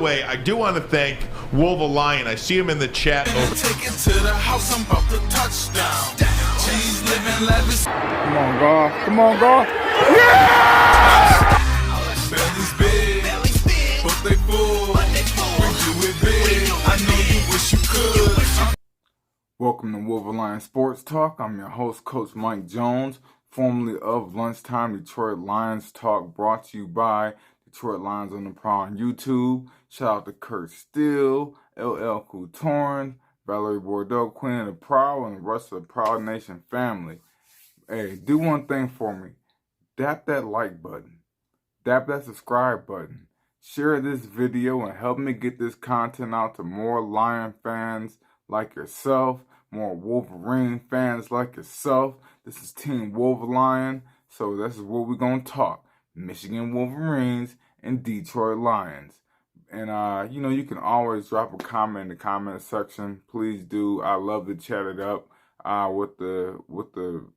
way, I do want to thank Wolverine. I see him in the chat. Take it to the house, I'm about to touchdown. G's living lavish. Come on, God. Come on, God. Yeah! Belly's big, but they full. We do it big. I know you wish you could. Welcome to Wolverine Sports Talk. I'm your host, Coach Mike Jones, formerly of Lunchtime Detroit Lions Talk, brought to you by Detroit Lions on the Prowl on YouTube. Shout out to Kurt Steele, LL Couturn, Valerie Bordeaux, Queen of the Prowl, and the rest of the Prowl Nation family. Hey, do one thing for me. Dap that like button. Dap that subscribe button. Share this video and help me get this content out to more Lion fans like yourself, more Wolverine fans like yourself. This is Team Wolverine, so this is what we're going to talk. Michigan Wolverines and Detroit Lions. And, you can always drop a comment in the comment section. Please do. I love to chat it up with the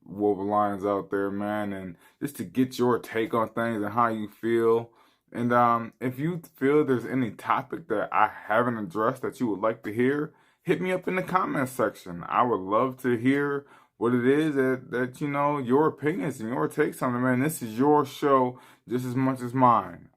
Wolverines out there, man. And just to get your take on things and how you feel. And if you feel there's any topic that I haven't addressed that you would like to hear, hit me up in the comment section. I would love to hear what it is that your opinions and your takes on it, man. This is your show just as much as mine.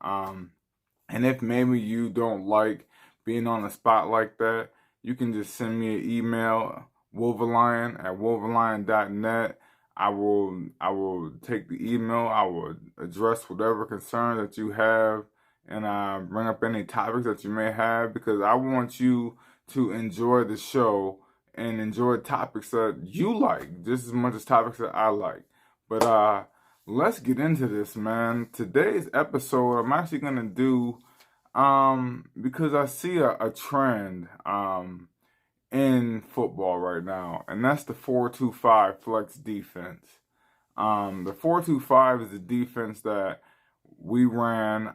And if maybe you don't like being on the spot like that, you can just send me an email, wolverine@wolverine.net. I will take the email. I will address whatever concern that you have and bring up any topics that you may have, because I want you to enjoy the show and enjoy topics that you like just as much as topics that I like. But let's get into this, man. Today's episode I'm actually going to do because I see a trend in football right now, and that's the 4-2-5 flex defense. The 4-2-5 is a defense that we ran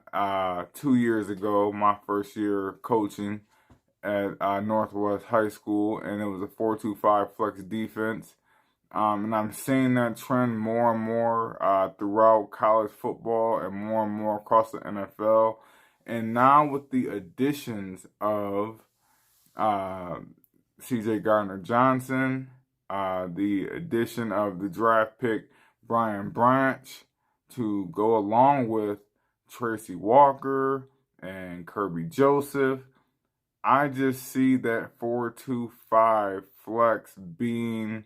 2 years ago, my first year coaching at Northwest High School, and it was a 4-2-5 flex defense. And I'm seeing that trend more and more throughout college football and more across the NFL. And now with the additions of C.J. Gardner-Johnson, the addition of the draft pick Brian Branch to go along with Tracy Walker and Kirby Joseph, I just see that 4-2-5 flex being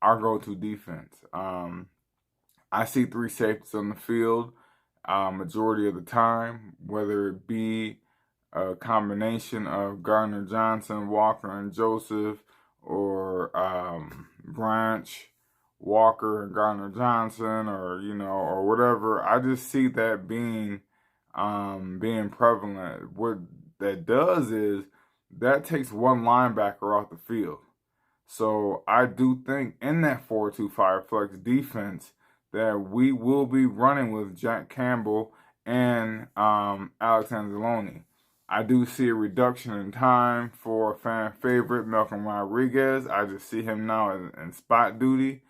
our go-to defense. I see three safeties on the field majority of the time, whether it be a combination of Gardner-Johnson, Walker, and Joseph, or Branch, Walker, and Gardner-Johnson, or whatever. I just see that being prevalent. What that does is that takes one linebacker off the field. So I do think in that 4-2-5 flex defense that we will be running with Jack Campbell and Alex Anzalone. I do see a reduction in time for fan favorite Malcolm Rodriguez. I just see him now in spot duty.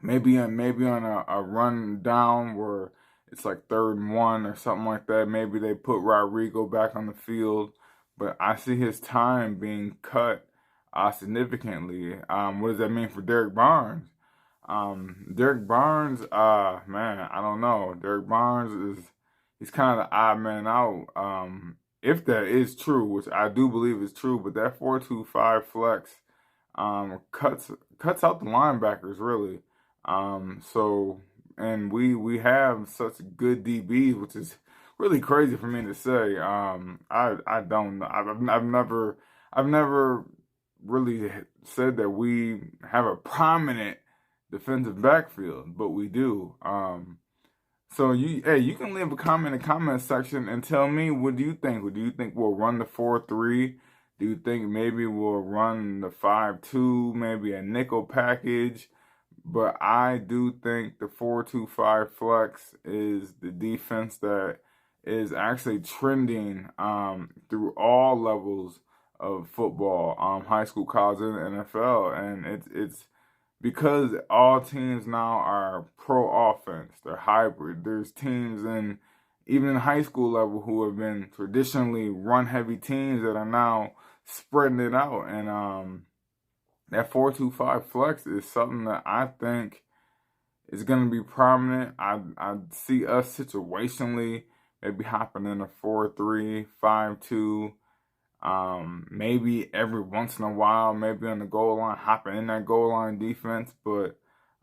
Maybe on a run down where it's like 3rd and 1 or something like that. Maybe they put Rodrigo back on the field, but I see his time being cut significantly. What does that mean for Derek Barnes? Derek Barnes, man, I don't know. Derek Barnes he's kind of the odd man out. If that is true, which I do believe is true, but that 4-2-5 flex cuts out the linebackers really. And we have such good DBs, which is really crazy for me to say. I don't know. I've never really said that we have a prominent defensive backfield, but we do. So you can leave a comment in the comment section and tell me, what do you think? Do you think we'll run the 4-3? Do you think maybe we'll run the 5-2, maybe a nickel package? But I do think the 4-2-5 flex is the defense that is actually trending through all levels of football, high school, college, and NFL. And it's because all teams now are pro offense. They're hybrid. There's teams in even in high school level, who have been traditionally run-heavy teams that are now spreading it out. And that 4-2-5 flex is something that I think is going to be prominent. I see us situationally maybe hopping in a 4-3-5-2. Maybe every once in a while, maybe on the goal line, hopping in that goal line defense. But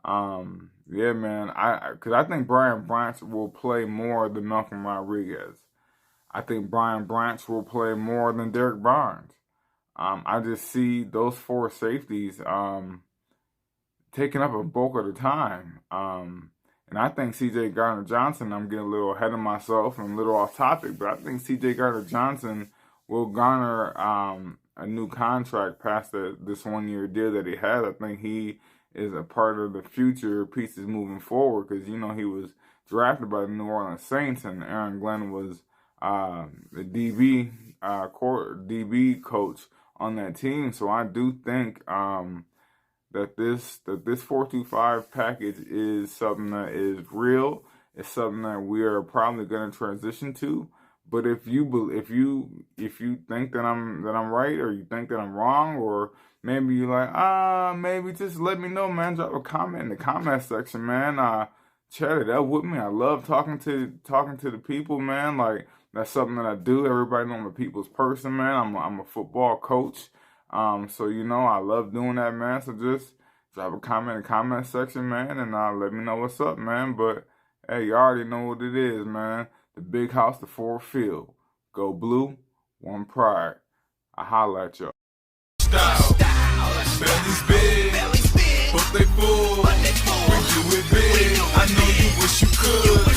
yeah, man, because I think Brian Branch will play more than Malcolm Rodriguez. I think Brian Branch will play more than Derek Barnes. I just see those four safeties taking up a bulk of the time. And I think C.J. Gardner-Johnson, I'm getting a little ahead of myself and a little off topic, but I think C.J. Gardner-Johnson will garner a new contract past this 1 year deal that he has. I think he is a part of the future pieces moving forward because, you know, he was drafted by the New Orleans Saints and Aaron Glenn was the DB coach on that team. So I do think that this 4-2-5 package is something that is real. It's something that we are probably going to transition to. But if you think that I'm right, or you think that I'm wrong, or maybe you're like, maybe just let me know, man. Drop a comment in the comment section, man. Chat it up with me. I love talking to the people, man. Like, that's something that I do. Everybody know I'm a people's person, man. I'm a football coach. So, you know, I love doing that, man. So just drop a comment in the comment section, man, and let me know what's up, man. But hey, you already know what it is, man. The big house, the Ford Field. Go blue, one pride. I holla at y'all. Style. Belly's big, but they full. We do it big. I know you wish you could.